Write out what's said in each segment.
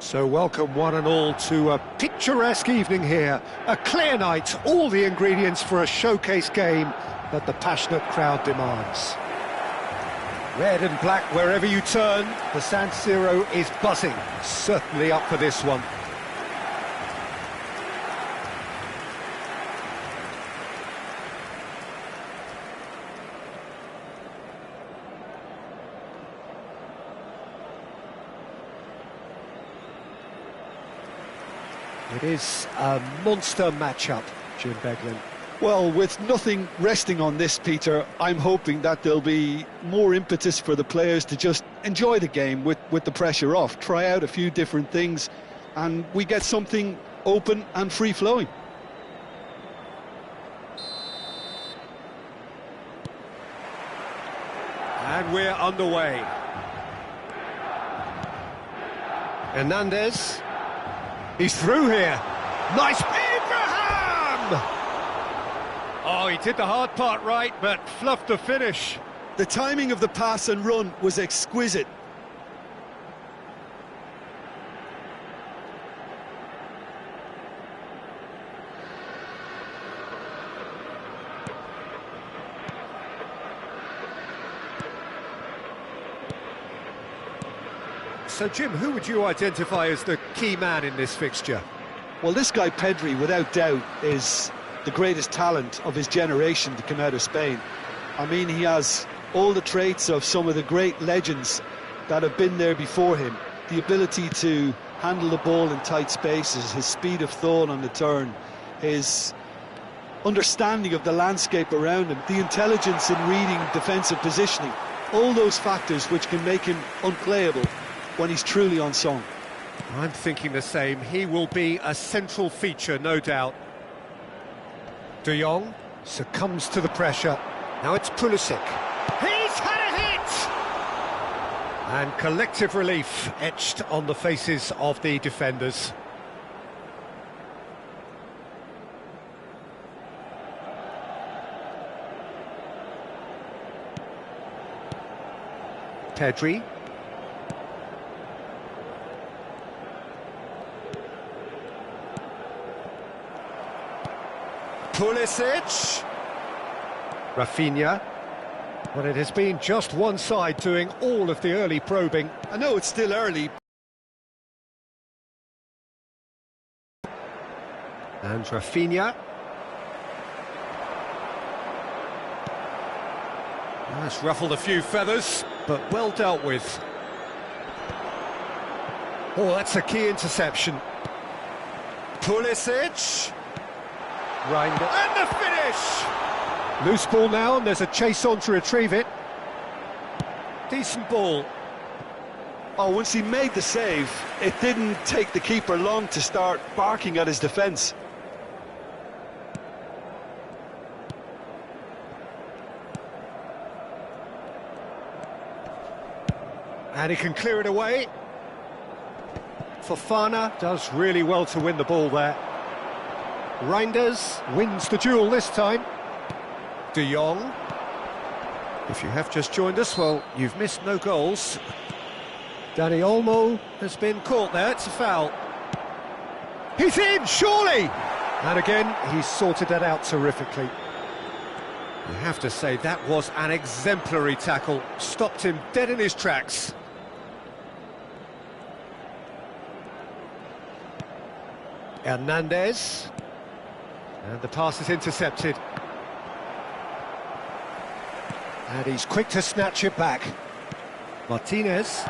So welcome one and all to a picturesque evening here. A clear night, all the ingredients for a showcase game that the passionate crowd demands. Red and black wherever you turn, the San Siro is buzzing. Certainly up for this one. It is a monster matchup, Jim Beglin. Well, with nothing resting on this, Peter, I'm hoping that there'll be more impetus for the players to just enjoy the game with the pressure off, try out a few different things, and we get something open and free-flowing. And we're underway. Hernandez. He's through here. Nice. Abraham! Oh, he did the hard part right, but fluffed the finish. The timing of the pass and run was exquisite. So, Jim, who would you identify as the key man in this fixture? Well, this guy, Pedri, without doubt, is the greatest talent of his generation to come out of Spain. I mean, he has all the traits of some of the great legends that have been there before him. The ability to handle the ball in tight spaces, his speed of thought on the turn, his understanding of the landscape around him, the intelligence in reading defensive positioning, all those factors which can make him unplayable when he's truly on song. I'm thinking the same. He will be a central feature, no doubt. De Jong succumbs to the pressure. Now it's Pulisic. He's had a hit! And collective relief etched on the faces of the defenders. Pedri. Pulisic. Rafinha. Well, it has been just one side doing all of the early probing. I know it's still early. And Rafinha. That's ruffled a few feathers, but well dealt with. Oh, that's a key interception. Pulisic. Reinders. And the finish! Loose ball now, and there's a chase on to retrieve it. Decent ball. Oh, once he made the save, it didn't take the keeper long to start barking at his defence. And he can clear it away. Fofana does really well to win the ball there. Reinders wins the duel this time. De Jong. If you have just joined us, well, you've missed no goals. Dani Olmo has been caught there, it's a foul. He's in, surely! And again, he's sorted that out terrifically. You have to say, that was an exemplary tackle. Stopped him dead in his tracks. Hernandez. And the pass is intercepted. And he's quick to snatch it back. Martinez.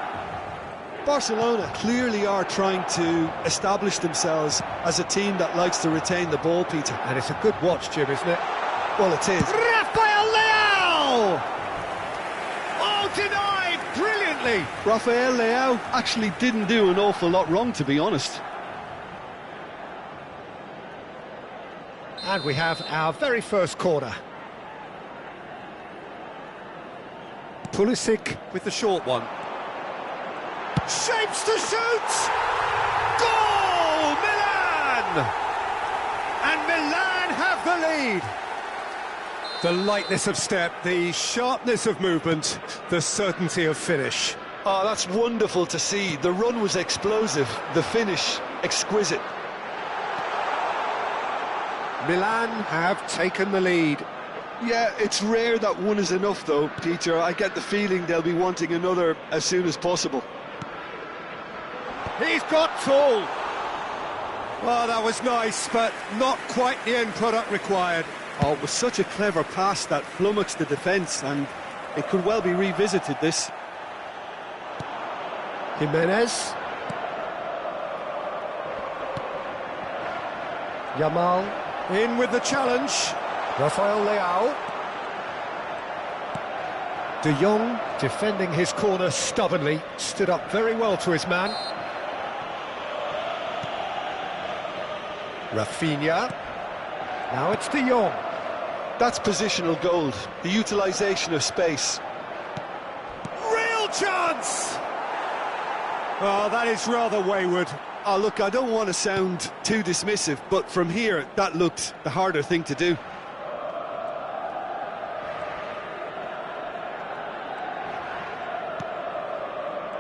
Barcelona clearly are trying to establish themselves as a team that likes to retain the ball, Peter. And it's a good watch, Jim, isn't it? Well, it is. Rafael Leao! Oh, denied brilliantly! Rafael Leao actually didn't do an awful lot wrong, to be honest. And we have our very first corner. Pulisic with the short one. Shapes to shoot! Goal! Milan! And Milan have the lead. The lightness of step, the sharpness of movement, the certainty of finish. Oh, that's wonderful to see. The run was explosive, the finish exquisite. Milan have taken the lead. Yeah, it's rare that one is enough though, Peter. I get the feeling they'll be wanting another as soon as possible. He's got tall. Well, that was nice, but not quite the end product required. Oh, it was such a clever pass that flummoxed the defence, and it could well be revisited, this. Jimenez. Yamal in with the challenge. Rafael Leao. De Jong defending his corner stubbornly, stood up very well to his man. Rafinha. Now it's De Jong. That's positional gold, the utilisation of space. Real chance! Oh, that is rather wayward. Oh, look, I don't want to sound too dismissive, but from here, that looked the harder thing to do.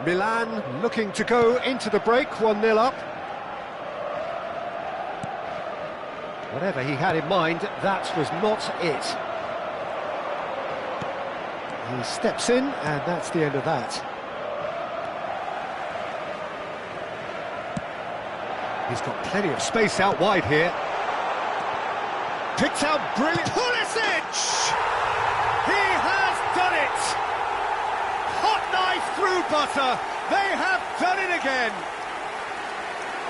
Milan looking to go into the break, 1-0 up. Whatever he had in mind, that was not it. He steps in, and that's the end of that. He's got plenty of space out wide here. Picked out brilliant. Pulisic! He has done it! Hot knife through butter. They have done it again.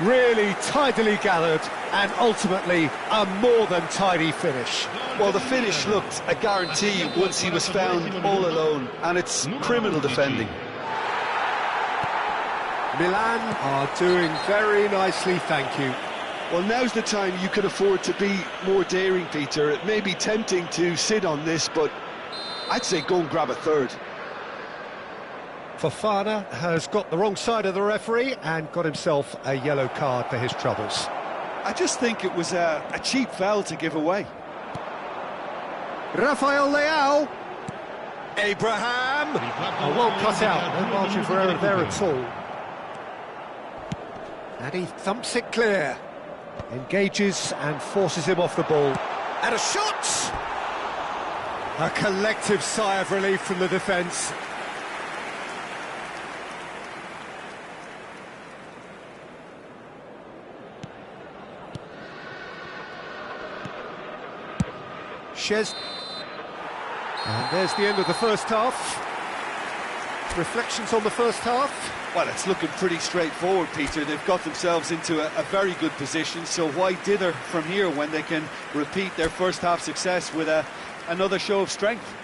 Really tidily gathered, and ultimately a more than tidy finish. Well, the finish looked a guarantee once he was found all alone, and it's criminal defending. Milan are doing very nicely, thank you. Well, now's the time you could afford to be more daring, Peter. It may be tempting to sit on this, but I'd say go and grab a third. Fofana has got the wrong side of the referee and got himself a yellow card for his troubles. I just think it was a cheap foul to give away. Rafael Leao. Abraham. Well cut out, no margin for error there at all. And he thumps it clear. Engages and forces him off the ball. And a shot! A collective sigh of relief from the defence. And there's the end of the first half. Reflections on the first half? Well, it's looking pretty straightforward, Peter. They've got themselves into a very good position, so why dither from here when they can repeat their first half success with another show of strength?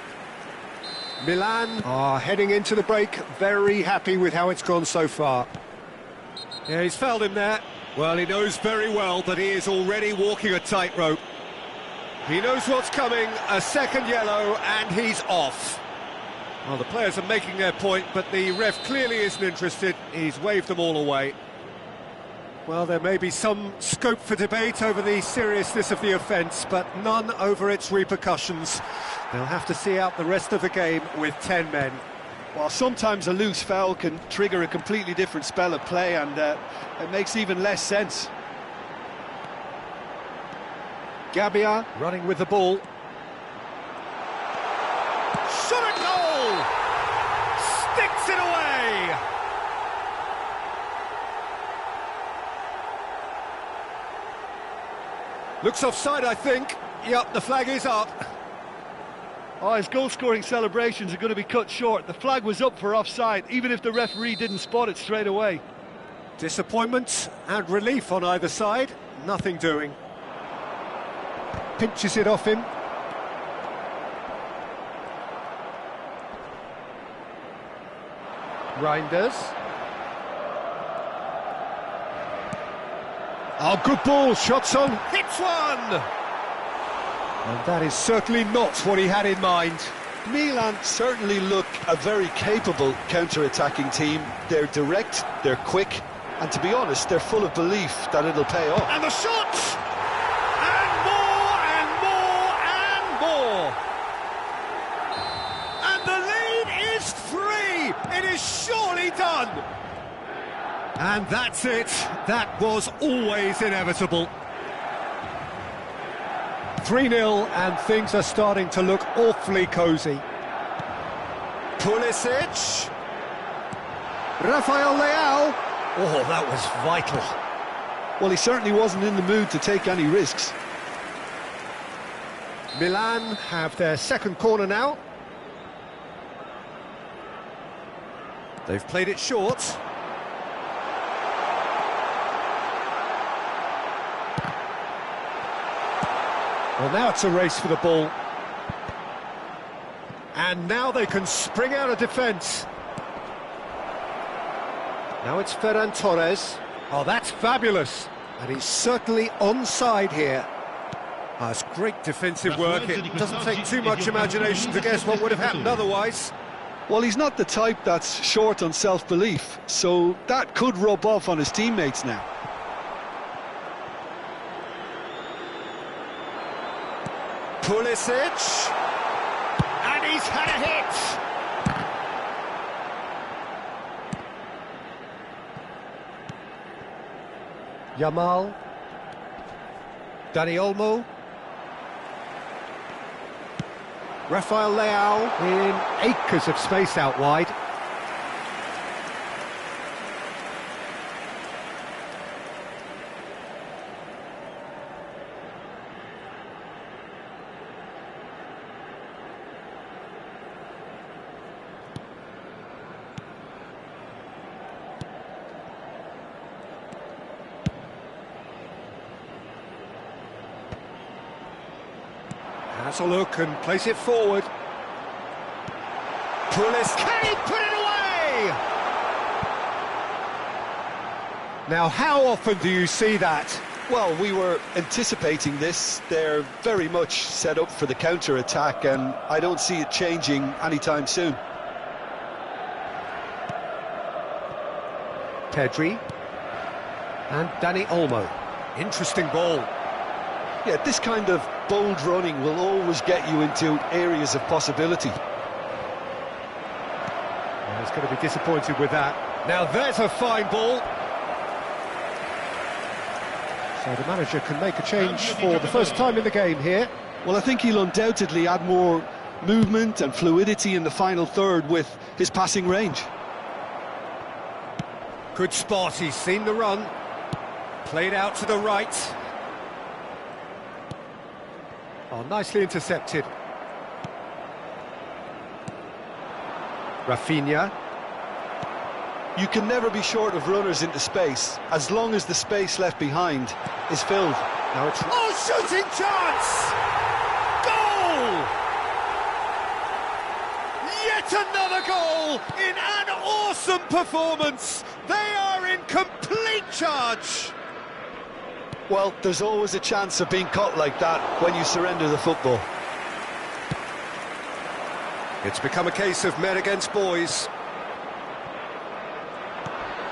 Milan are heading into the break, very happy with how it's gone so far. Yeah, he's fouled him there. Well, he knows very well that he is already walking a tightrope. He knows what's coming, a second yellow, and he's off. Well, the players are making their point, but the ref clearly isn't interested. He's waved them all away. Well, there may be some scope for debate over the seriousness of the offence, but none over its repercussions. They'll have to see out the rest of the game with 10 men. Well, sometimes a loose foul can trigger a completely different spell of play, and it makes even less sense. Gabbia running with the ball. Shot at goal! Sticks it away! Looks offside, I think. Yep, the flag is up. Oh, his goal-scoring celebrations are going to be cut short. The flag was up for offside, even if the referee didn't spot it straight away. Disappointment and relief on either side. Nothing doing. Pinches it off him. Reinders. Oh, good ball, shots on, hits one! And that is certainly not what he had in mind. Milan certainly look a very capable counter-attacking team. They're direct, they're quick, and to be honest, they're full of belief that it'll pay off. And the shot! And more, and more, and more! And the lead is 3! It is surely done? And that's it. That was always inevitable. 3-0, and things are starting to look awfully cosy. Pulisic. Rafael Leao. Oh, that was vital. Well, he certainly wasn't in the mood to take any risks. Milan have their second corner now. They've played it short. Well, now it's a race for the ball. And now they can spring out of defence. Now it's Ferran Torres. Oh, that's fabulous. And he's certainly onside here. Oh, it's great defensive work. It doesn't take too much imagination to guess what would have happened otherwise. Well, he's not the type that's short on self-belief, so that could rub off on his teammates now. Pulisic. And he's had a hit. Yamal. Dani Olmo. Rafael Leao in acres of space out wide. Has a look and place it forward. Pulisic, can he put it away? Now, how often do you see that? Well, we were anticipating this. They're very much set up for the counter-attack, and I don't see it changing anytime soon. Pedri and Dani Olmo. Interesting ball. Yeah, this kind of bold running will always get you into areas of possibility. Well, he's going to be disappointed with that. Now there's a fine ball. So the manager can make a change for the first time in the game here. Well, I think he'll undoubtedly add more movement and fluidity in the final third with his passing range. Good spot, he's seen the run. Played out to the right. Oh, nicely intercepted. Rafinha. You can never be short of runners into space, as long as the space left behind is filled. Now it's... Oh, shooting chance! Goal! Yet another goal in an awesome performance. They are in complete charge. Well, there's always a chance of being caught like that when you surrender the football. It's become a case of men against boys.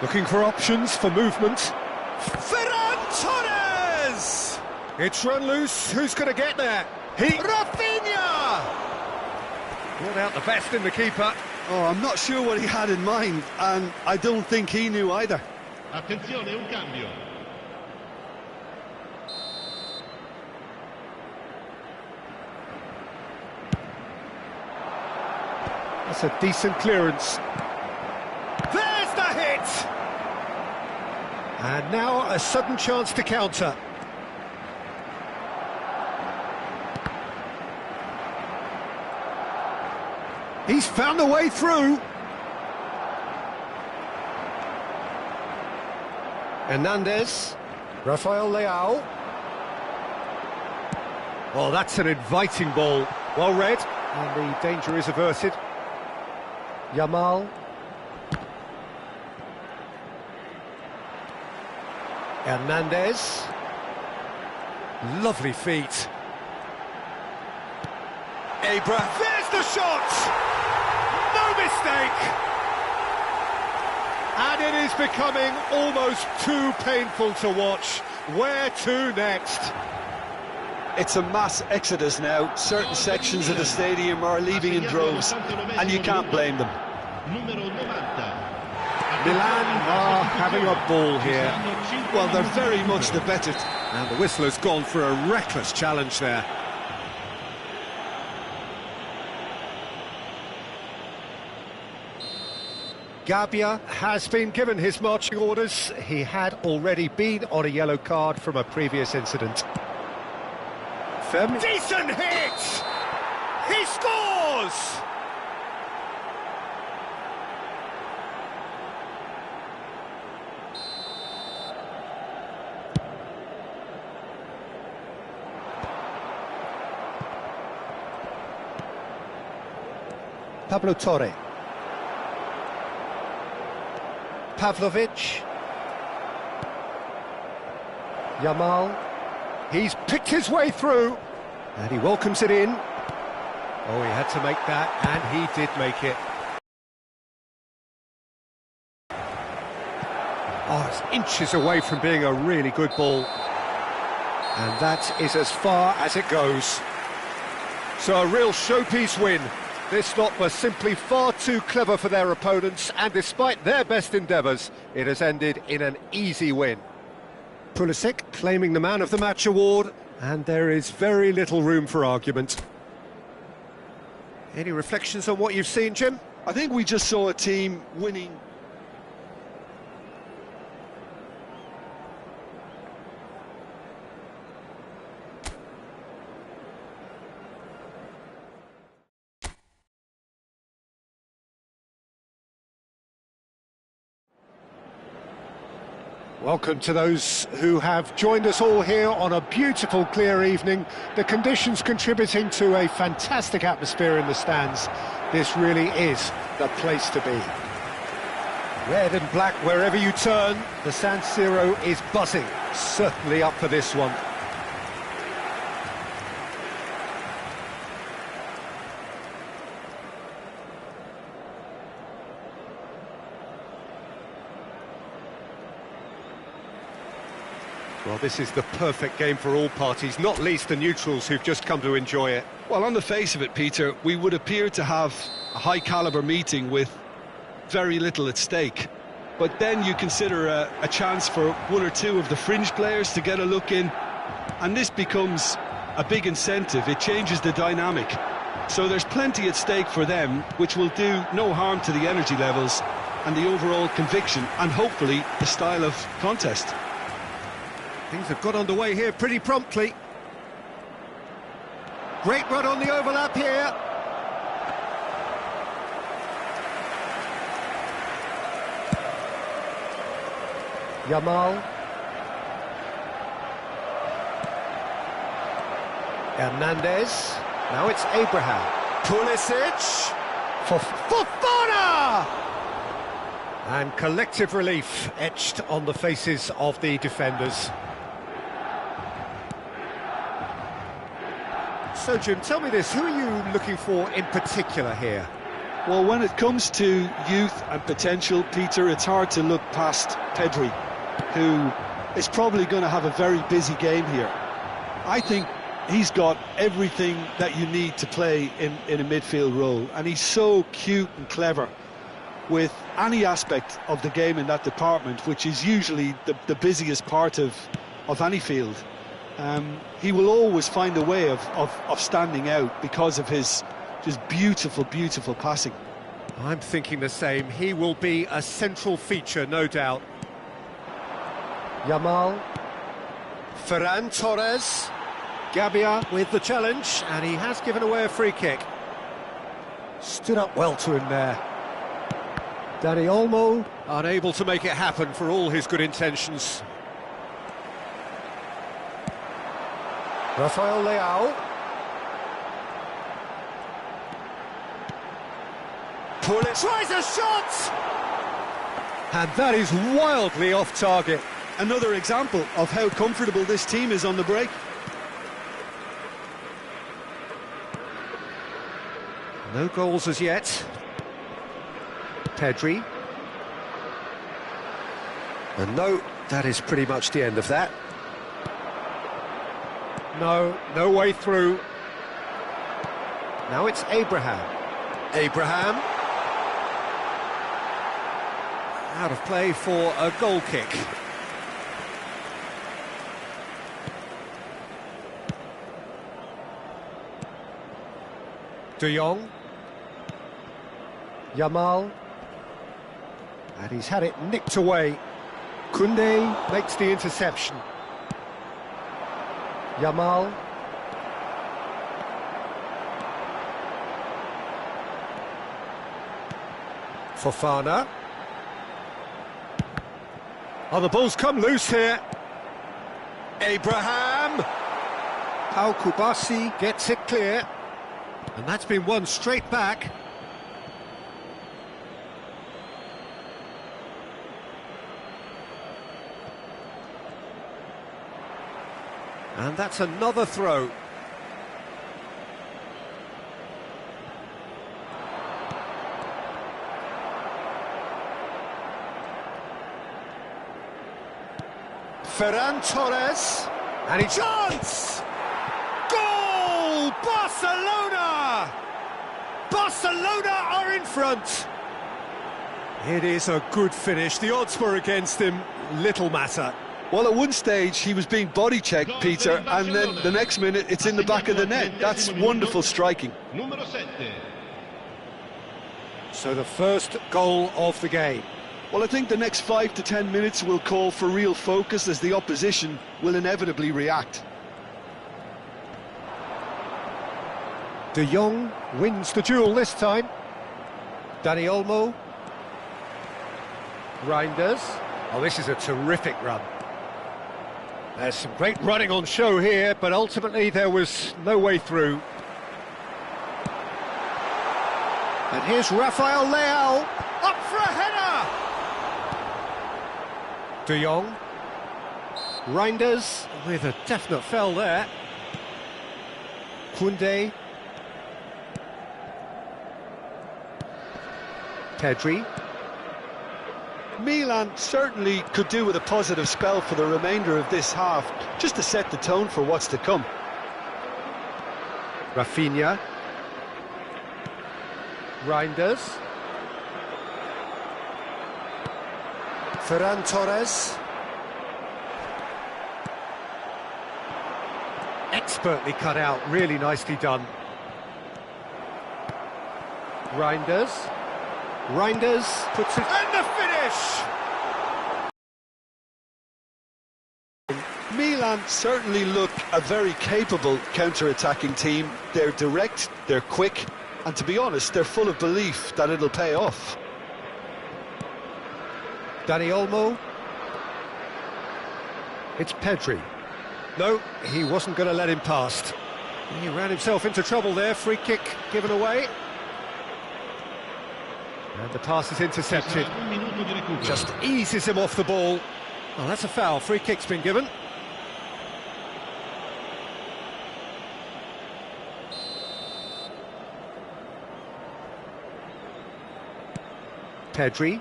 Looking for options for movement. Ferran Torres! It's run loose. Who's going to get there? Rafinha! Brought out the best in the keeper. Oh, I'm not sure what he had in mind, and I don't think he knew either. Attenzione, un cambio. That's a decent clearance. There's the hit! And now a sudden chance to counter. He's found a way through. Hernandez. Rafael Leao. Oh, that's an inviting ball. Well read, and the danger is averted. Yamal. Hernandez. Lovely feet. Abra. There's the shot! No mistake! And it is becoming almost too painful to watch. Where to next? It's a mass exodus now. Certain sections of the stadium are leaving in droves, and you can't blame them. Numero 90. Milan are having a ball here. Well, they're very much the better. And the whistle has gone for a reckless challenge there. Gabbia has been given his marching orders. He had already been on a yellow card from a previous incident. Decent hit! He scores! Pablo Torre. Pavlovic. Yamal. He's picked his way through. And he welcomes it in. Oh, he had to make that, and he did make it. Oh, it's inches away from being a really good ball. And that is as far as it goes. So a real showpiece win. This lot was simply far too clever for their opponents, and despite their best endeavours, it has ended in an easy win. Pulisic claiming the Man of the Match award, and there is very little room for argument. Any reflections on what you've seen, Jim? I think we just saw a team winning. Welcome to those who have joined us all here on a beautiful, clear evening. The conditions contributing to a fantastic atmosphere in the stands. This really is the place to be. Red and black wherever you turn, the San Siro is buzzing. Certainly up for this one. Well, this is the perfect game for all parties, not least the neutrals who've just come to enjoy it. Well, on the face of it, Peter, we would appear to have a high-caliber meeting with very little at stake. But then you consider a chance for one or two of the fringe players to get a look in, and this becomes a big incentive. It changes the dynamic. So there's plenty at stake for them, which will do no harm to the energy levels and the overall conviction, and hopefully the style of contest. Things have got underway here pretty promptly. Great run on the overlap here. Yamal. Hernandez. Now it's Abraham. Pulisic. Fofana! And collective relief etched on the faces of the defenders. So, Jim, tell me this, who are you looking for in particular here? Well, when it comes to youth and potential, Peter, it's hard to look past Pedri, who is probably going to have a very busy game here. I think he's got everything that you need to play in a midfield role, and he's so cute and clever with any aspect of the game in that department, which is usually the busiest part of any field. He will always find a way of standing out because of his just beautiful, beautiful passing. I'm thinking the same. He will be a central feature, no doubt. Yamal. Ferran Torres. Gabbia with the challenge, and he has given away a free kick. Stood up well to him there. Dani Olmo, unable to make it happen for all his good intentions. Rafael Leao. Pulisic tries a shot! And that is wildly off target. Another example of how comfortable this team is on the break. No goals as yet. Pedri. And no, that is pretty much the end of that. No way through. Now it's Abraham. Abraham. Out of play for a goal kick. De Jong. Yamal. And he's had it nicked away. Koundé makes the interception. Yamal. Fofana. Oh, the ball's come loose here. Abraham. Pau Kubasi gets it clear. And that's been won straight back. And that's another throw. Ferran Torres, and he chance! Goal! Barcelona! Barcelona are in front. It is a good finish. The odds were against him, little matter. Well, at one stage he was being body checked, Peter, and then the next minute it's in the back of the net. That's wonderful striking. Numero 7. So the first goal of the game. Well, I think the next 5 to 10 minutes will call for real focus, as the opposition will inevitably react. De Jong wins the duel this time. Dani Olmo. Reinders. Oh, this is a terrific run. There's some great running on show here, but ultimately there was no way through. And here's Rafael Leao, up for a header! De Jong. Reinders with a definite foul there. Koundé. Pedri. Milan certainly could do with a positive spell for the remainder of this half, just to set the tone for what's to come. Rafinha. Reinders. Ferran Torres. Expertly cut out, really nicely done. Reinders. Reinders puts it... And the finish! Milan certainly look a very capable counter-attacking team. They're direct, they're quick, and to be honest, they're full of belief that it'll pay off. Dani Olmo. It's Pedri. No, he wasn't going to let him past. He ran himself into trouble there. Free kick given away. And the pass is intercepted. Just eases him off the ball. Oh, that's a foul. Free kick's been given. Pedri.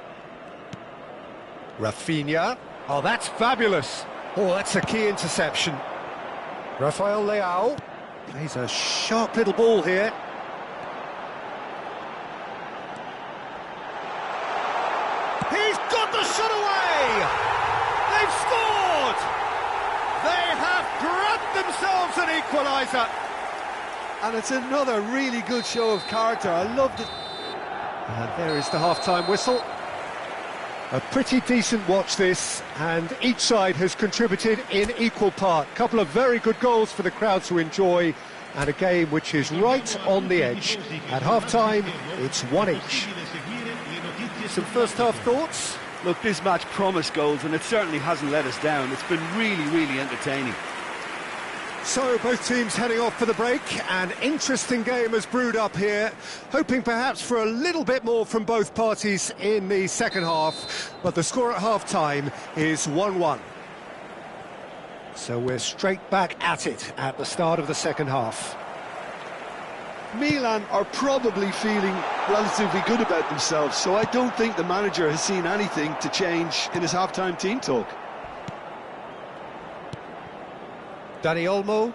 Rafinha. Oh, that's fabulous. Oh, that's a key interception. Rafael Leao plays a sharp little ball here. He's got the shot away! They've scored! They have grabbed themselves an equaliser. And it's another really good show of character. I loved it. And there is the half-time whistle. A pretty decent watch this, and each side has contributed in equal part. A couple of very good goals for the crowd to enjoy, and a game which is right on the edge. At half-time, it's one each. Some first-half thoughts? Look, this match promised goals, and it certainly hasn't let us down. It's been really, really entertaining. So, both teams heading off for the break. An interesting game has brewed up here, hoping perhaps for a little bit more from both parties in the second half, but the score at half-time is 1-1. So we're straight back at it at the start of the second half. Milan are probably feeling relatively good about themselves, so I don't think the manager has seen anything to change in his half-time team talk. Dani Olmo,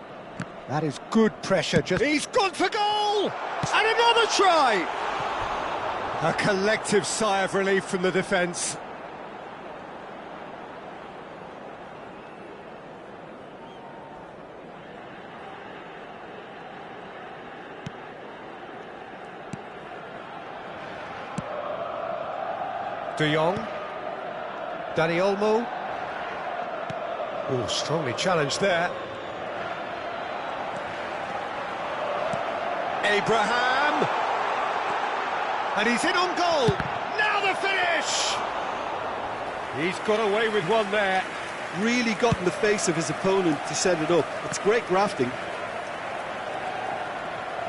that is good pressure, he's gone for goal! And another try! A collective sigh of relief from the defence. De Jong. Dani Olmo. Oh, strongly challenged there. Abraham. And he's in on goal. Now the finish! He's got away with one there. Really got in the face of his opponent to set it up. It's great grafting.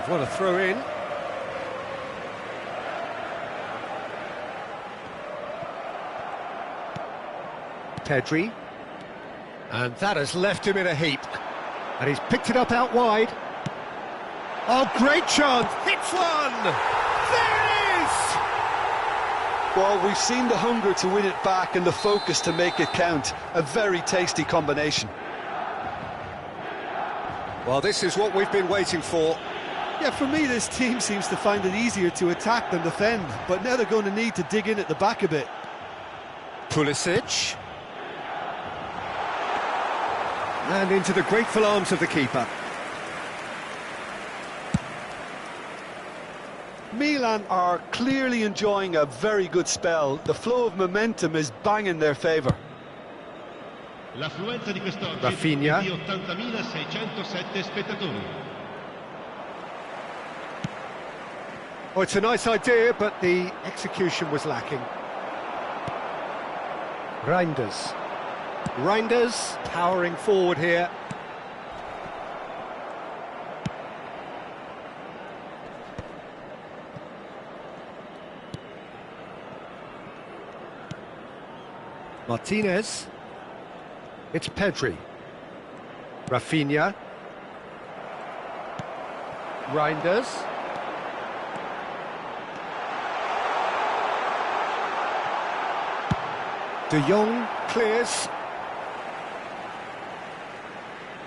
What a throw in. Pedri. And that has left him in a heap. And he's picked it up out wide. Oh, great chance! Hits one! There it is! Well, we've seen the hunger to win it back and the focus to make it count. A very tasty combination. Well, this is what we've been waiting for. Yeah, for me, this team seems to find it easier to attack than defend, but now they're going to need to dig in at the back a bit. Pulisic. And into the grateful arms of the keeper. Milan are clearly enjoying a very good spell. The flow of momentum is bang in their favour. L'affluenza di quest'oggi Rafinha. è di 80.607 spettatori. Oh, it's a nice idea, but the execution was lacking. Reinders. Reinders powering forward here. Martinez. It's Pedri. Rafinha. Reinders. De Jong clears.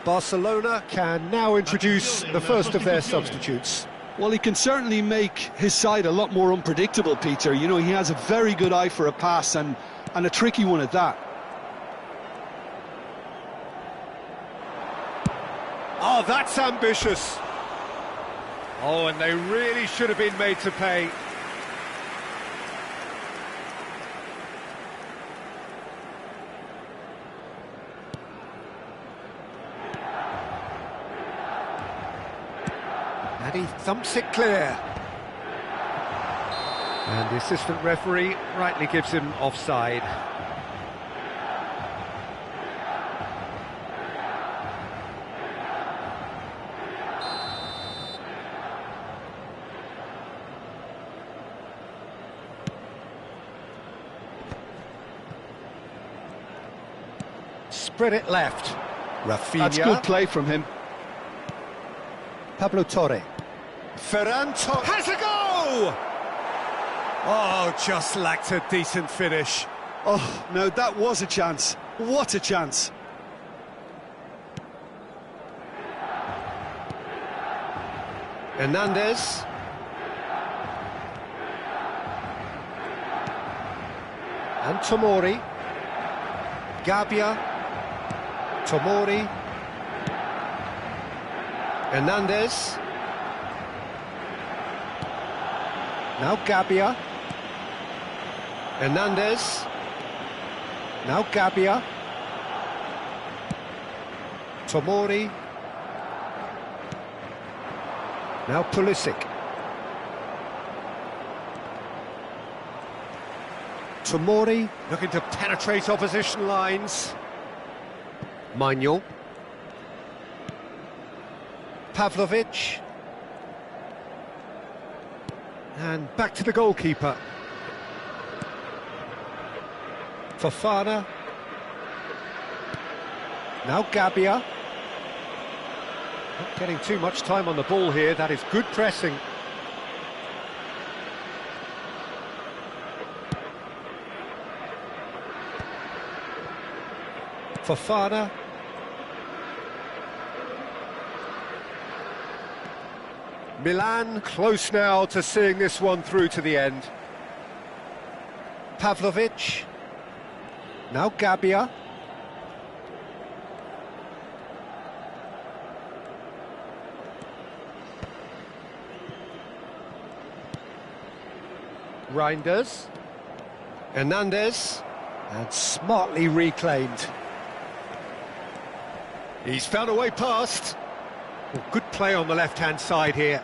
Barcelona can now introduce the first of their substitutes. Well, he can certainly make his side a lot more unpredictable, Peter. You know, he has a very good eye for a pass and a tricky one at that. Oh, that's ambitious. Oh, and they really should have been made to pay. And he thumps it clear. And the assistant referee rightly gives him offside. Spread it left. Rafinha. That's good play from him. Pablo Torre. Ferran Torres has a go! Oh, just lacked a decent finish. Oh, no, that was a chance. What a chance. Hernandez. And Tomori. Gabbia. Tomori. Hernandez. Now Gabbia. Hernandez. Now Gabbia. Tomori. Now Pulisic. Tomori looking to penetrate opposition lines. Manuel. Pavlovic. And back to the goalkeeper. Fofana. Now Gabbia. Not getting too much time on the ball here, that is good pressing. Fofana. Milan close now to seeing this one through to the end. Pavlovic. Now Gabbia. Reinders. Hernandez, and smartly reclaimed. He's found a way past. Well, good play on the left-hand side here.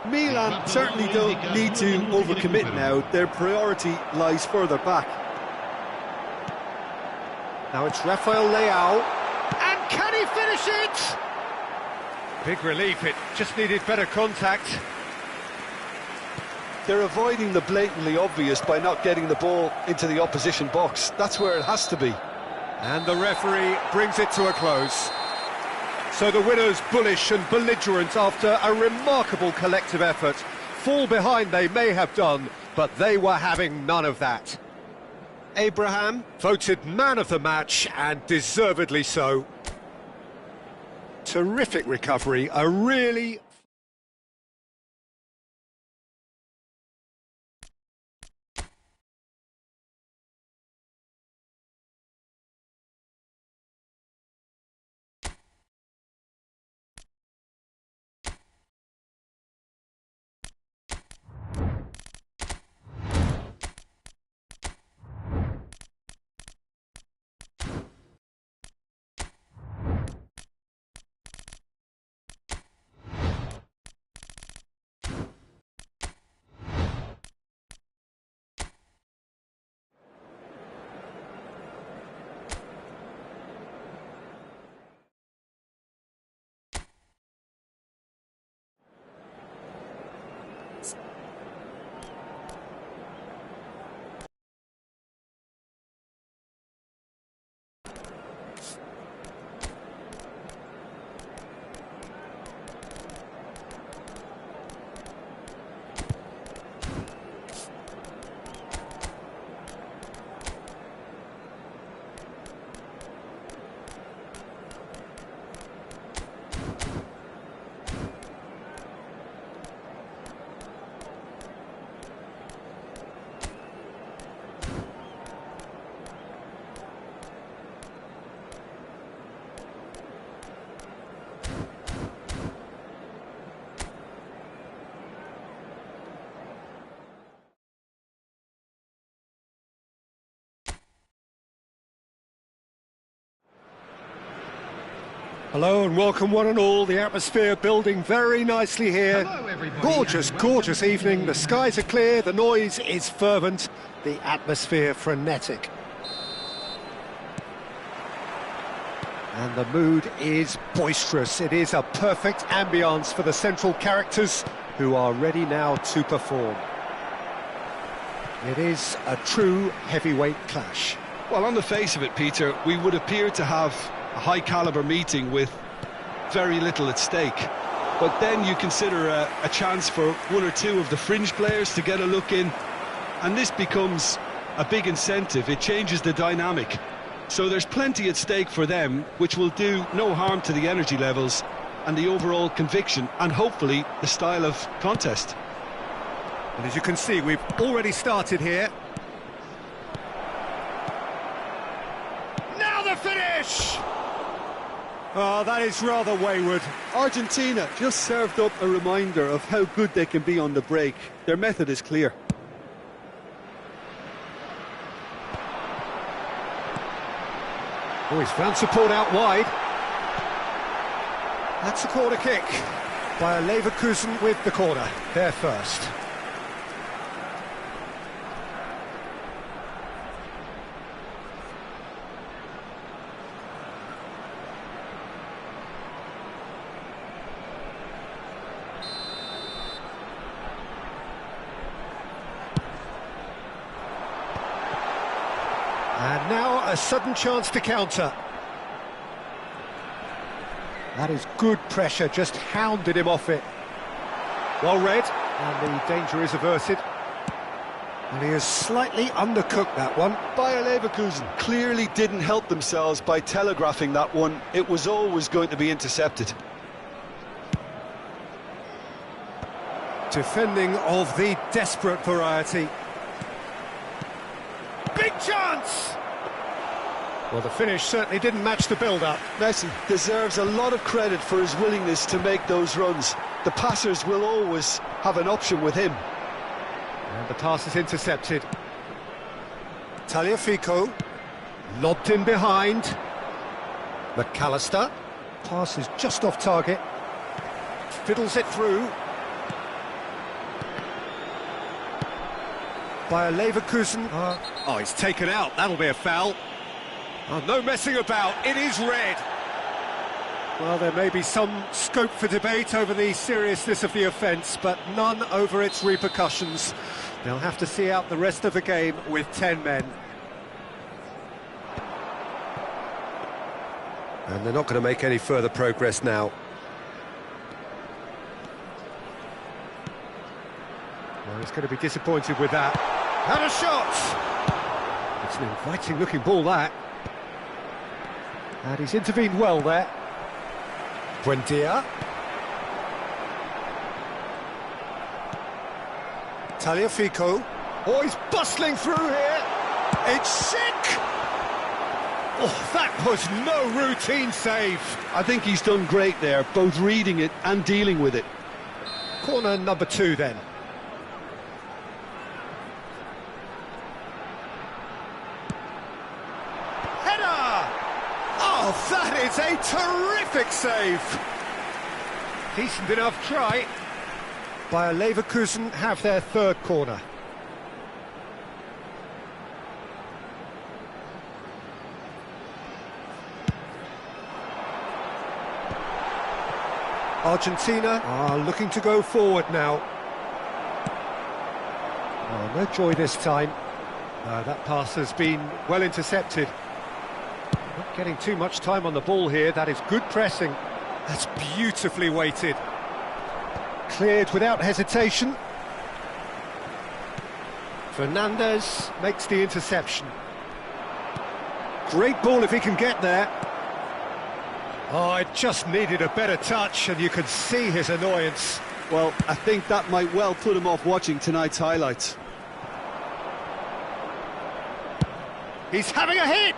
Milan certainly don't need to overcommit now. Their priority lies further back. Now it's Rafael Leao, and can he finish it? Big relief, it just needed better contact. They're avoiding the blatantly obvious by not getting the ball into the opposition box. That's where it has to be. And the referee brings it to a close. So the winners, bullish and belligerent after a remarkable collective effort. Fall behind they may have done, but they were having none of that. Abraham voted man of the match, and deservedly so. Terrific recovery, a really... Hello and welcome one and all, the atmosphere building very nicely here. Hello, everybody, Gorgeous, and welcome. gorgeous evening, the skies are clear, the noise is fervent, the atmosphere frenetic. And the mood is boisterous, it is a perfect ambience for the central characters who are ready now to perform. It is a true heavyweight clash. Well, on the face of it, Peter, we would appear to have a high-caliber meeting with very little at stake. But then you consider a chance for one or two of the fringe players to get a look in, and this becomes a big incentive. It changes the dynamic. So there's plenty at stake for them, which will do no harm to the energy levels and the overall conviction, and hopefully the style of contest. And as you can see, we've already started here. Now the finish! Oh, that is rather wayward. Argentina just served up a reminder of how good they can be on the break. Their method is clear. Oh, he's found support out wide. That's a corner kick by Leverkusen with the corner. There first. And now a sudden chance to counter. That is good pressure, just hounded him off it. Well read, and the danger is averted. And he has slightly undercooked that one. Bayer Leverkusen clearly didn't help themselves by telegraphing that one. It was always going to be intercepted. Defending of the desperate variety. Big chance! Well, the finish certainly didn't match the build-up. Messi deserves a lot of credit for his willingness to make those runs. The passers will always have an option with him. And the pass is intercepted. Tagliafico, lobbed in behind. McAllister, pass is just off target. Fiddles it through. Bayer Leverkusen. Oh, he's taken out. That'll be a foul. Oh, no messing about. It is red. Well, there may be some scope for debate over the seriousness of the offence, but none over its repercussions. They'll have to see out the rest of the game with 10 men. And they're not going to make any further progress now. Well, he's going to be disappointed with that. And a shot! It's an inviting-looking ball, that. And he's intervened well there. Buendia. Tagliafico. Oh, he's bustling through here. It's sick! Oh, that was no routine save. I think he's done great there, both reading it and dealing with it. Corner number 2 then. Header! Oh, that is a terrific save. Decent enough try. Bayer Leverkusen have their 3rd corner. Argentina are looking to go forward now. Oh, no joy this time. That pass has been well intercepted. Not getting too much time on the ball here. That is good pressing. That's beautifully weighted. Cleared without hesitation. Fernandez makes the interception. Great ball if he can get there. Oh, it just needed a better touch, and you could see his annoyance. Well, I think that might well put him off watching tonight's highlights. He's having a hit!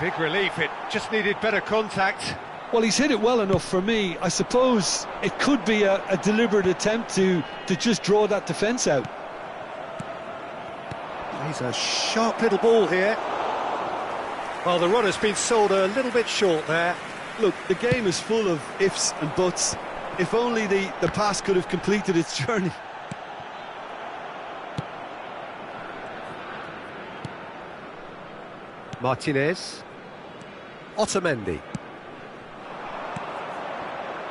Big relief, it just needed better contact. Well, he's hit it well enough for me. I suppose it could be a deliberate attempt to just draw that defence out. He's a sharp little ball here. Well, the run has been sold a little bit short there. Look, the game is full of ifs and buts. If only the pass could have completed its journey. Martinez. Otamendi.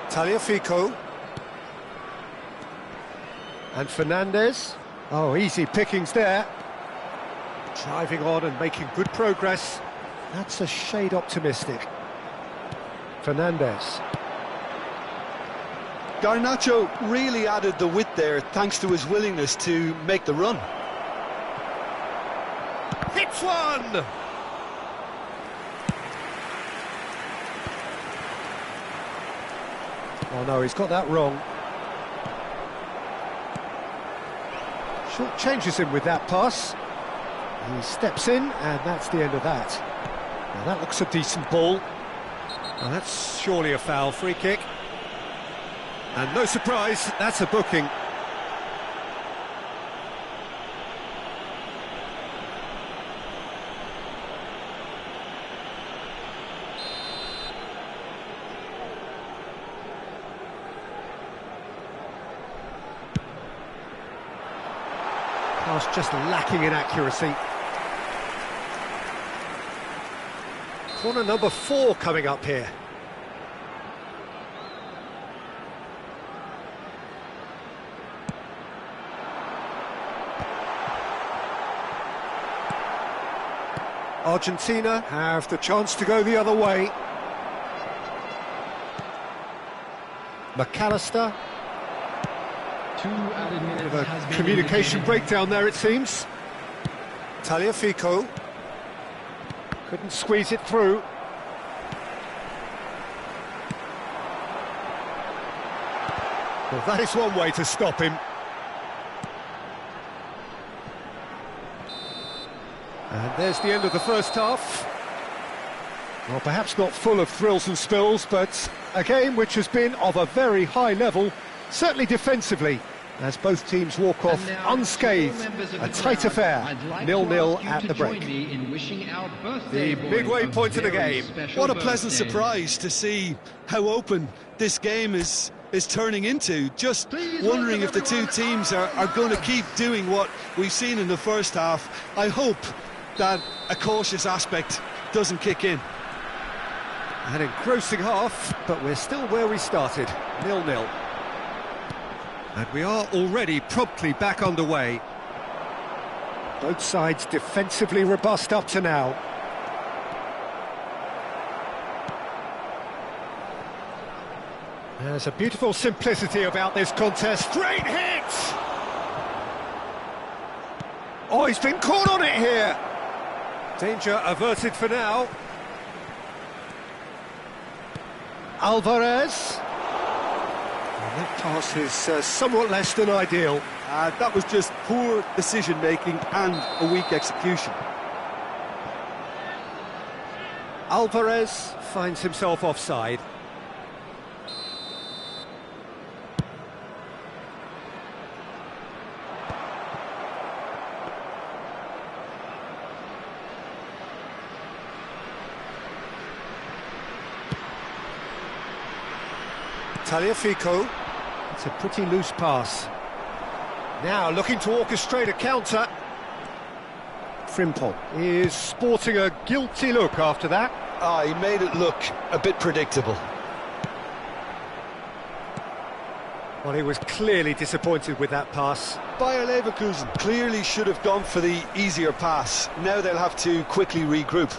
Tagliafico. And Fernandez. Oh, easy pickings there. Driving on and making good progress. That's a shade optimistic. Fernandez. Garnacho really added the width there thanks to his willingness to make the run. Hits one! Oh no, he's got that wrong. Short changes him with that pass. He steps in, and that's the end of that. Now that looks a decent ball. Now that's surely a foul, free kick. And no surprise, that's a booking. Pass just lacking in accuracy. Corner number 4 coming up here. Argentina have the chance to go the other way. McAllister. Bit of a communication breakdown there, it seems. Tagliafico. Couldn't squeeze it through. Well, that is one way to stop him. And there's the end of the first half. Well, perhaps not full of thrills and spills, but a game which has been of a very high level, certainly defensively. as both teams walk off unscathed. A tight affair, 0-0 at the break. The midway point of the game. What a pleasant surprise to see how open this game is turning into. Just wondering if the two teams are going to keep doing what we've seen in the first half. I hope that a cautious aspect doesn't kick in. An engrossing half, but we're still where we started, 0-0. And we are already promptly back underway. Both sides defensively robust up to now. There's a beautiful simplicity about this contest. Great hit! Oh, he's been caught on it here. Danger averted for now. Alvarez. And that pass is somewhat less than ideal. That was just poor decision-making and a weak execution. Alvarez finds himself offside. Tagliafico. It's a pretty loose pass. Now looking to orchestrate a counter. Frimpong is sporting a guilty look after that. He made it look a bit predictable. Well, he was clearly disappointed with that pass. Bayer Leverkusen clearly should have gone for the easier pass. Now they'll have to quickly regroup.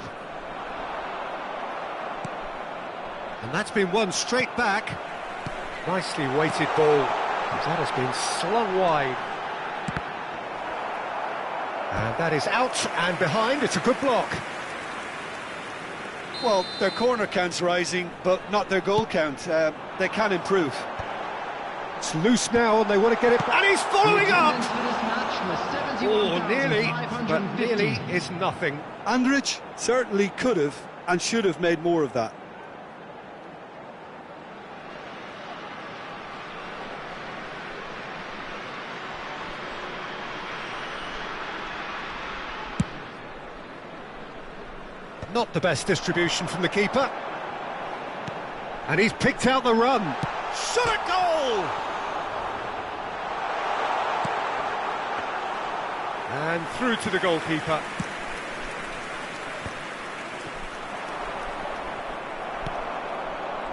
And that's been won straight back. Nicely weighted ball. That has been slung wide. And that is out and behind. It's a good block. Well, their corner count's rising, but not their goal count. They can improve. It's loose now and they want to get it. And he's following up! Oh, nearly, but nearly is nothing. Andrich certainly could have and should have made more of that. Not the best distribution from the keeper. And he's picked out the run. Shot at goal! And through to the goalkeeper.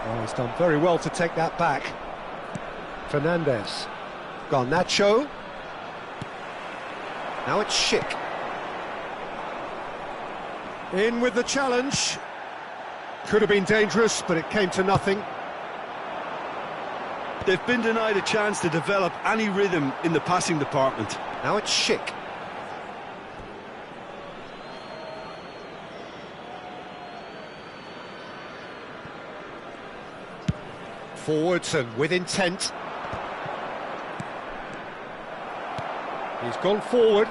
Oh, he's done very well to take that back. Fernandez. Garnacho. Now it's Schick. In with the challenge. Could have been dangerous, but it came to nothing. They've been denied a chance to develop any rhythm in the passing department. Now it's Schick. Forwards and with intent. He's gone forward.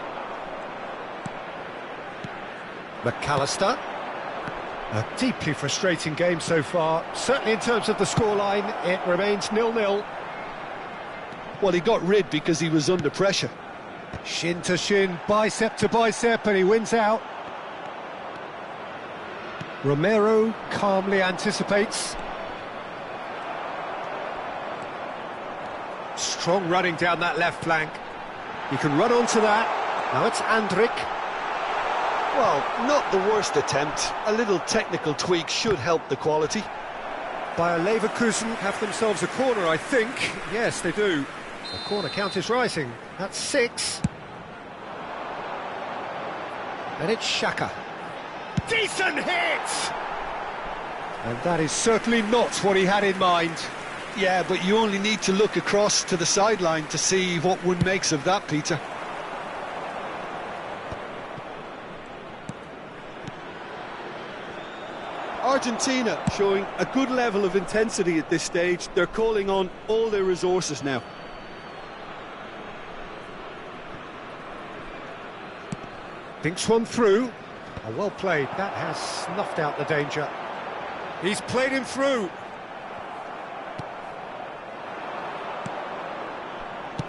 McAllister. A deeply frustrating game so far. Certainly in terms of the scoreline, it remains 0-0. Well, he got rid because he was under pressure. Shin to shin, bicep to bicep, and he wins out. Romero calmly anticipates. Strong running down that left flank. He can run onto that. Now it's Andrich. Well, not the worst attempt. A little technical tweak should help the quality. Bayer Leverkusen have themselves a corner, I think. Yes, they do. The corner count is rising. That's 6. And it's Xhaka. Decent hit! And that is certainly not what he had in mind. Yeah, but you only need to look across to the sideline to see what one makes of that, Peter. Argentina showing a good level of intensity at this stage. They're calling on all their resources now. Thinks one through. Oh, well played. That has snuffed out the danger. He's played him through.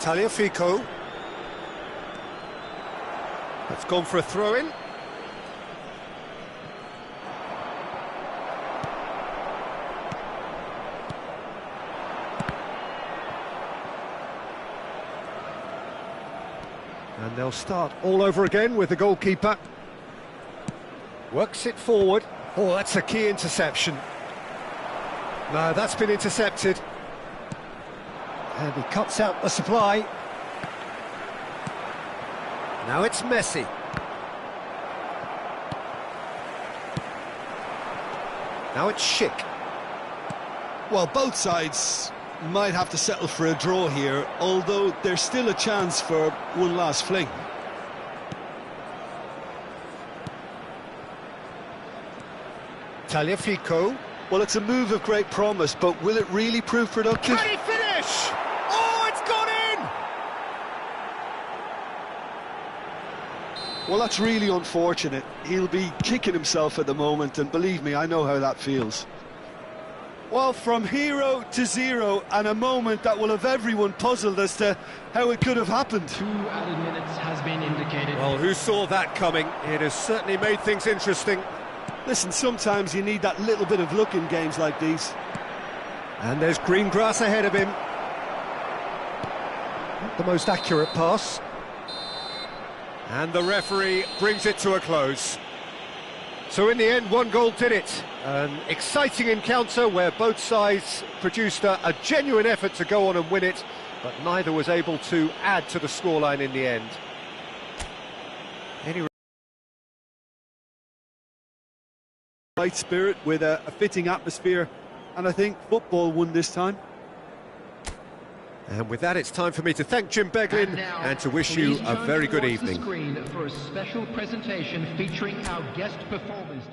Tagliafico. That's gone for a throw-in. And they'll start all over again with the goalkeeper. Works it forward. Oh, that's a key interception. No, that's been intercepted. And he cuts out the supply. Now it's Messi. Now it's Schick. Well, both sides might have to settle for a draw here, although there's still a chance for one last fling. Tagliafico. Well, it's a move of great promise, but will it really prove productive? Can he finish? Oh, it's gone in! Well, that's really unfortunate. He'll be kicking himself at the moment, and believe me, I know how that feels. Well, from hero to zero, and a moment that will have everyone puzzled as to how it could have happened. 2 added minutes has been indicated. Well, who saw that coming? It has certainly made things interesting. Listen, sometimes you need that little bit of luck in games like these. And there's green grass ahead of him. Not the most accurate pass. And the referee brings it to a close. So in the end, 1 goal did it. An exciting encounter where both sides produced a genuine effort to go on and win it, but neither was able to add to the scoreline in the end. Any Right spirit with a fitting atmosphere, and I think football won this time. And with that, it's time for me to thank Jim Beglin and to wish you a very good evening. Screen for a special presentation featuring our guest performers.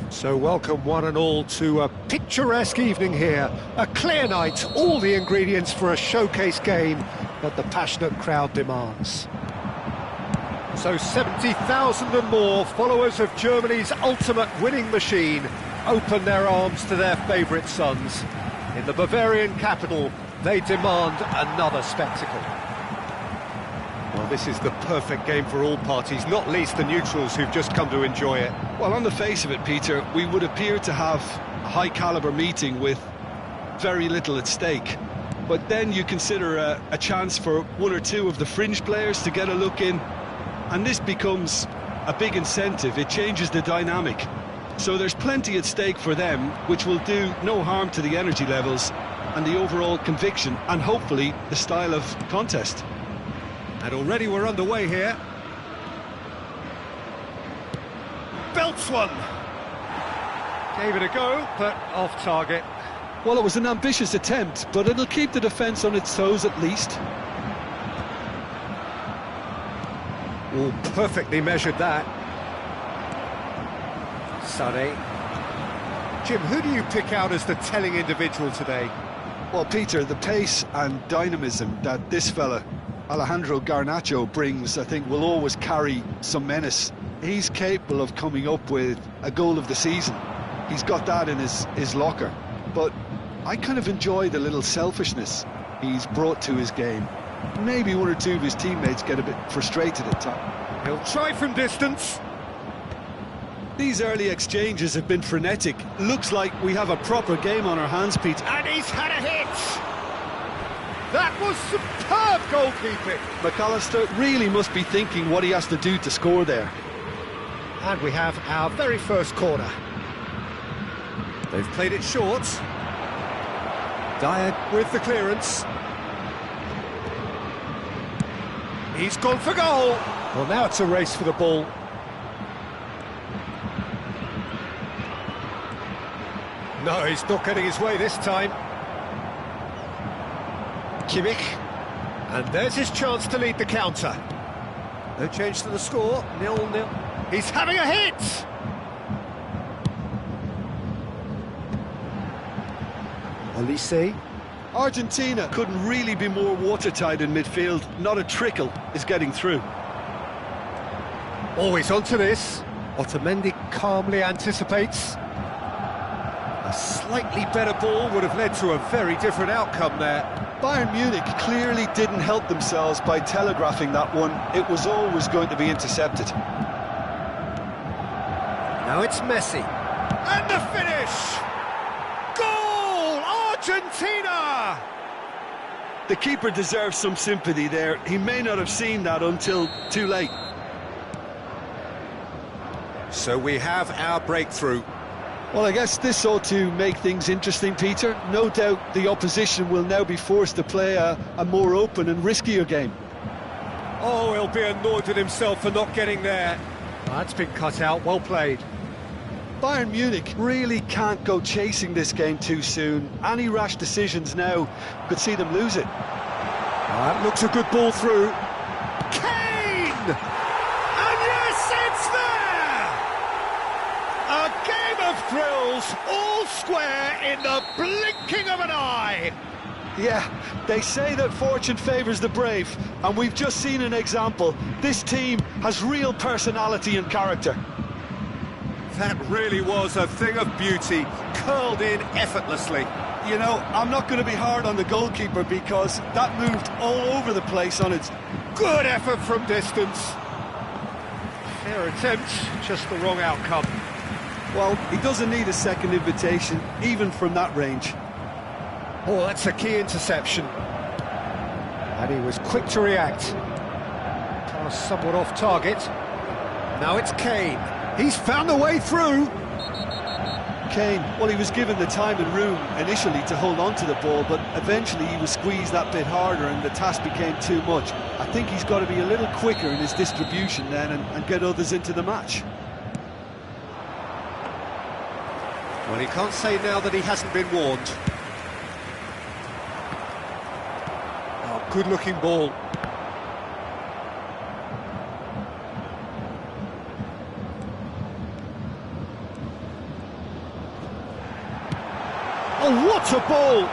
So welcome one and all to a picturesque evening here. A clear night, all the ingredients for a showcase game that the passionate crowd demands. So 70,000 and more followers of Germany's ultimate winning machine open their arms to their favourite sons. In the Bavarian capital, they demand another spectacle. Well, this is the perfect game for all parties, not least the neutrals who've just come to enjoy it. Well, on the face of it, Peter, we would appear to have a high-caliber meeting with very little at stake. But then you consider a chance for 1 or 2 of the fringe players to get a look in, and this becomes a big incentive. It changes the dynamic. So there's plenty at stake for them, which will do no harm to the energy levels and the overall conviction, and hopefully the style of contest. And already we're underway here. Belts one. Gave it a go, but off target. Well, it was an ambitious attempt, but it'll keep the defence on its toes at least. Oh, perfectly measured that. Sané. Jim, who do you pick out as the telling individual today? Well, Peter, the pace and dynamism that this fella Alejandro Garnacho brings, I think, will always carry some menace. He's capable of coming up with a goal of the season. He's got that in his locker. But I kind of enjoy the little selfishness he's brought to his game. Maybe one or two of his teammates get a bit frustrated at times. He'll try from distance. These early exchanges have been frenetic. Looks like we have a proper game on our hands, Pete. And he's had a hit! That was superb goalkeeping! McAllister really must be thinking what he has to do to score there. And we have our very first corner. They've played it short. Dyer with the clearance. He's gone for goal! Well, now it's a race for the ball. No, he's not getting his way this time. Kimmich. And there's his chance to lead the counter. No change to the score, 0-0. He's having a hit! Olise. Argentina couldn't really be more watertight in midfield. Not a trickle is getting through. Always onto this. Otamendi calmly anticipates. A slightly better ball would have led to a very different outcome there. Bayern Munich clearly didn't help themselves by telegraphing that one. It was always going to be intercepted. Now it's Messi. And the finish! Goal! Argentina! The keeper deserves some sympathy there. He may not have seen that until too late. So we have our breakthrough. Well, I guess this ought to make things interesting, Peter. No doubt the opposition will now be forced to play a more open and riskier game. Oh, he'll be annoyed with himself for not getting there. That's been cut out, well played. Bayern Munich really can't go chasing this game too soon. Any rash decisions now could see them lose it. That looks a good ball through. Kane! And yes, it's there! A game of thrills, all square in the blinking of an eye. Yeah, they say that fortune favours the brave, and we've just seen an example. This team has real personality and character. That really was a thing of beauty, curled in effortlessly. You know, I'm not going to be hard on the goalkeeper because that moved all over the place on its... Good effort from distance. Fair attempt, just the wrong outcome. Well, he doesn't need a second invitation, even from that range. Oh, that's a key interception. And he was quick to react. Pass somewhat off target. Now it's Kane. He's found a way through. Kane, well, he was given the time and room initially to hold on to the ball, but eventually he was squeezed that bit harder and the task became too much. I think he's got to be a little quicker in his distribution then and get others into the match. Well, he can't say now that he hasn't been warned. Oh, good-looking ball. Oh, what a ball!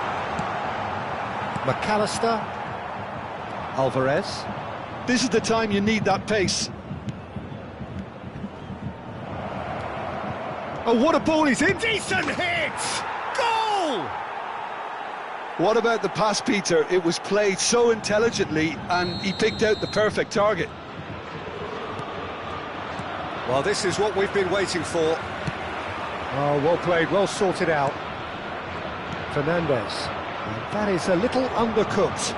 McAllister. Alvarez. This is the time you need that pace. Oh, what a ball he's in! Decent hit! Goal! What about the pass, Peter? It was played so intelligently and he picked out the perfect target. Well, this is what we've been waiting for. Oh, well played, well sorted out. Fernandez. And that is a little undercooked.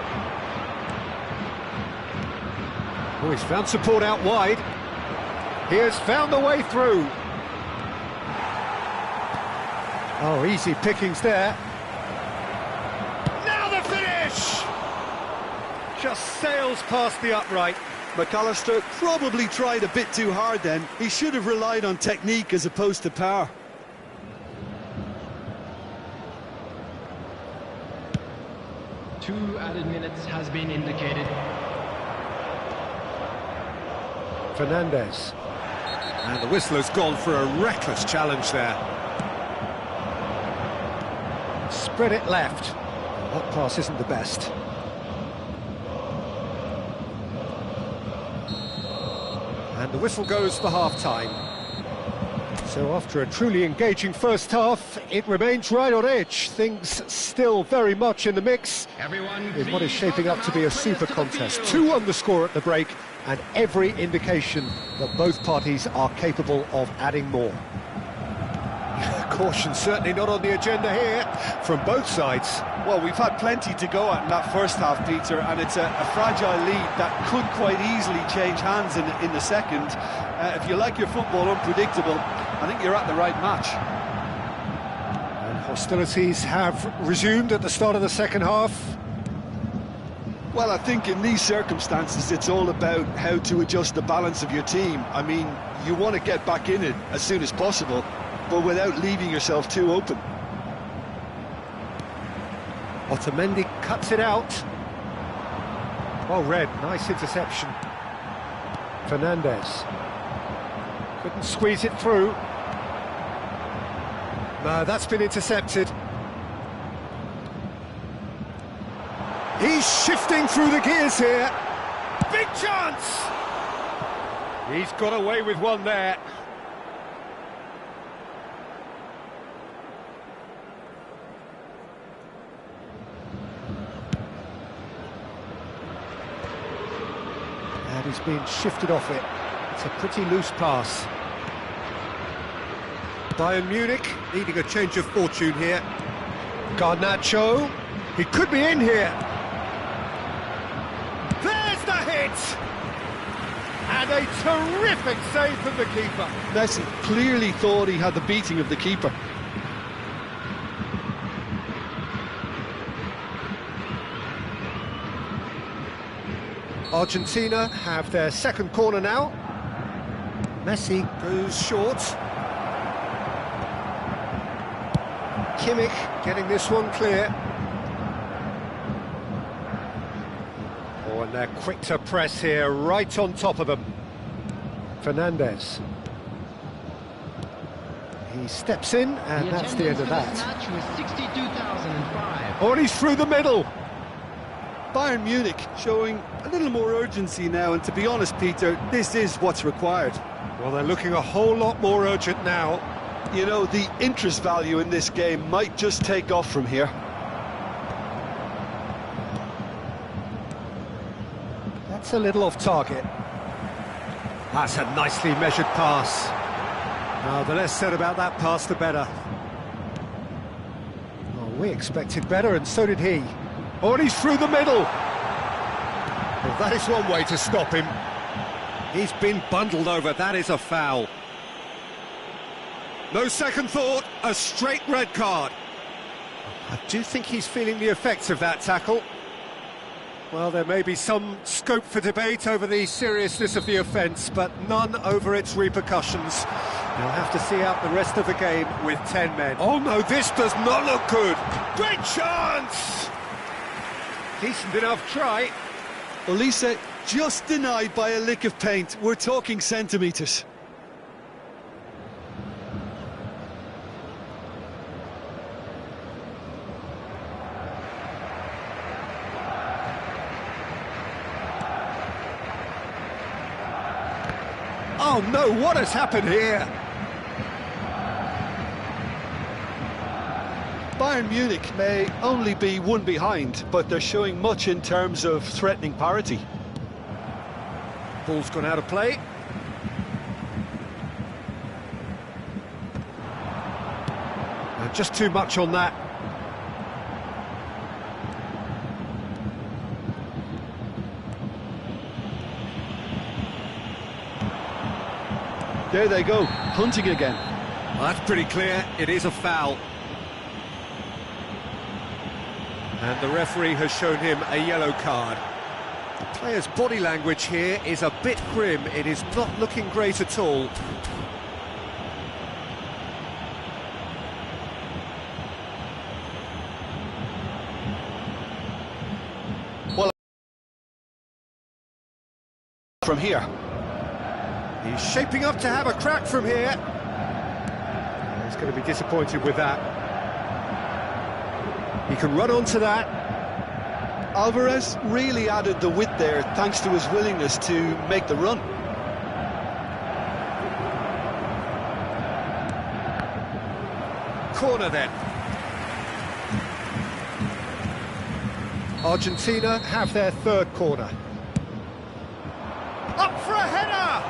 Oh, he's found support out wide. He has found the way through. Oh, easy pickings there. Now the finish! Just sails past the upright. McAllister probably tried a bit too hard then. He should have relied on technique as opposed to power. Two added minutes has been indicated. Fernandez. And the whistler's gone for a reckless challenge there. Spread it left. That pass isn't the best. And the whistle goes for half-time. So after a truly engaging first half, it remains right on edge. Things still very much in the mix in what is shaping up to be a super contest. 2 on the score at the break, and every indication that both parties are capable of adding more. Caution certainly not on the agenda here from both sides. Well, we've had plenty to go at in that first half, Peter, and it's a fragile lead that could quite easily change hands in the second. If you like your football unpredictable, I think you're at the right match. And hostilities have resumed at the start of the second half. Well, I think in these circumstances, it's all about how to adjust the balance of your team. I mean, you want to get back in it as soon as possible, but without leaving yourself too open. Otamendi cuts it out. Well read, nice interception. Fernandes couldn't squeeze it through. No, that's been intercepted. He's shifting through the gears here. Big chance! He's got away with one there. And he's been shifted off it. It's a pretty loose pass. Bayern Munich needing a change of fortune here. Garnacho, he could be in here. There's the hit! And a terrific save from the keeper. Messi clearly thought he had the beating of the keeper. Argentina have their second corner now. Messi goes short. Kimmich getting this one clear. Oh, and they're quick to press here, right on top of them. Fernandes. He steps in, and that's the end of that. Match was 62,005. Oh, and he's through the middle. Bayern Munich showing a little more urgency now, and to be honest, Peter, this is what's required. Well, they're looking a whole lot more urgent now. You know, the interest value in this game might just take off from here. That's a little off target. That's a nicely measured pass. Now, the less said about that pass, the better. Oh, we expected better, and so did he. Oh, and he's through the middle. Well, that is one way to stop him. He's been bundled over. That is a foul. No second thought, a straight red card. I do think he's feeling the effects of that tackle. Well, there may be some scope for debate over the seriousness of the offence, but none over its repercussions. You'll have to see out the rest of the game with 10 men. Oh no, this does not look good. Great chance! Decent enough try. Olise just denied by a lick of paint. We're talking centimetres. Oh no, what has happened here? Bayern Munich may only be one behind, but they're showing much in terms of threatening parity. Ball's gone out of play. Just too much on that. There they go, hunting again. Well, that's pretty clear, it is a foul. And the referee has shown him a yellow card. The player's body language here is a bit grim, it is not looking great at all. Well, from here. He's shaping up to have a crack from here. He's going to be disappointed with that. He can run onto that. Alvarez really added the width there thanks to his willingness to make the run. corner then. Argentina have their third corner. Up for a header!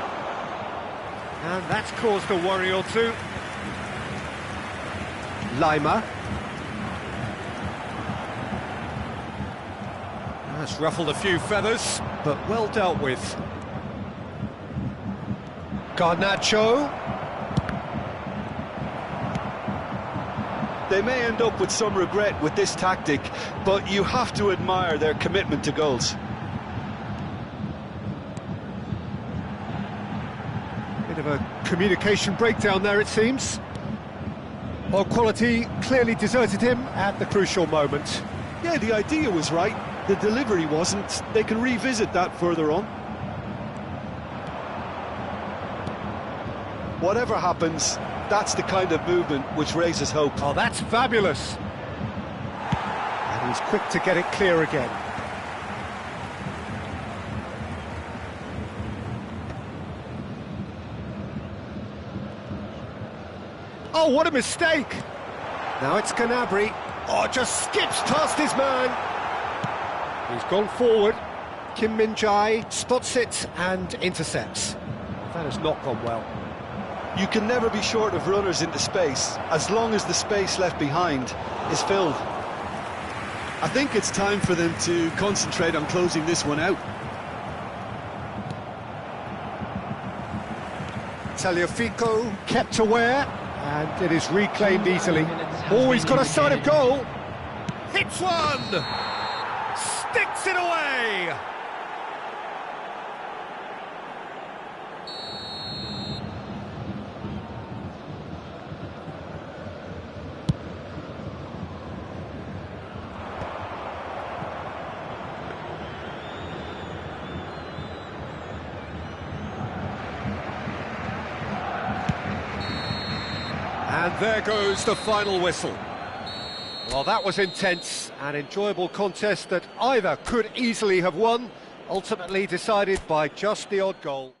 And that's caused a worry or two. Lima. That's ruffled a few feathers, but well dealt with. Garnacho. They may end up with some regret with this tactic, but you have to admire their commitment to goals. Bit of a communication breakdown there, it seems. Well, quality clearly deserted him at the crucial moment. Yeah, the idea was right, the delivery wasn't. They can revisit that further on. Whatever happens, that's the kind of movement which raises hope. Oh, that's fabulous. And he's quick to get it clear again. Oh, what a mistake! Now it's Gnabry. Oh, just skips past his man. He's gone forward. Kim Min-jae spots it and intercepts. That has not gone well. You can never be short of runners into space, as long as the space left behind is filled. I think it's time for them to concentrate on closing this one out. Tagliafico kept aware, and it is reclaimed easily. Oh, he's got a sight of goal. Hits one! Sticks it away! And there goes the final whistle. Well, that was intense, an enjoyable contest that either could easily have won, ultimately decided by just the odd goal.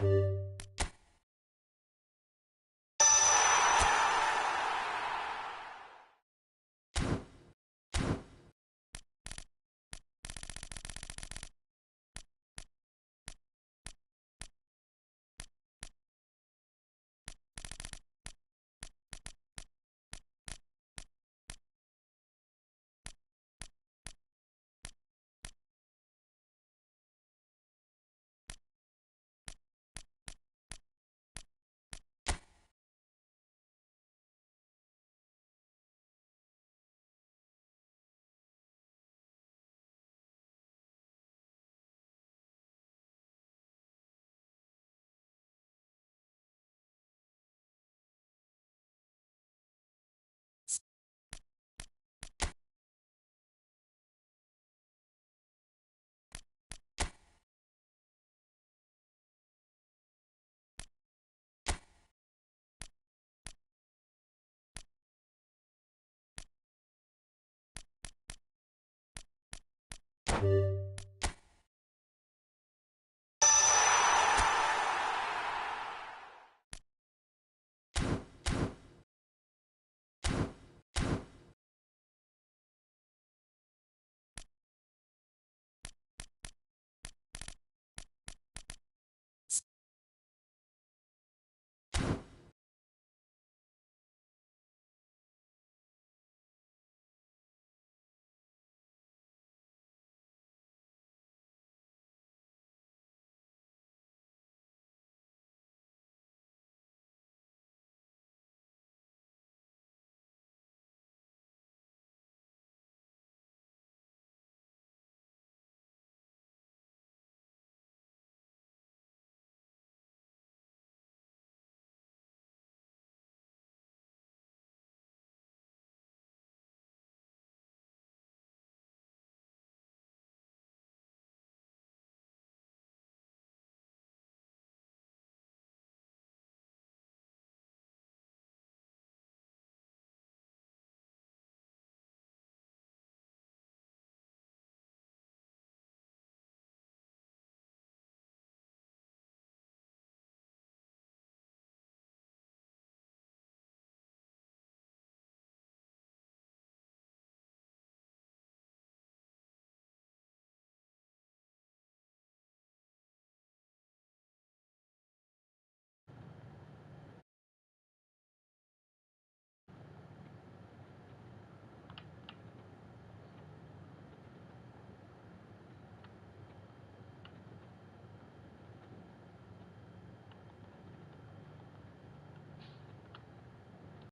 you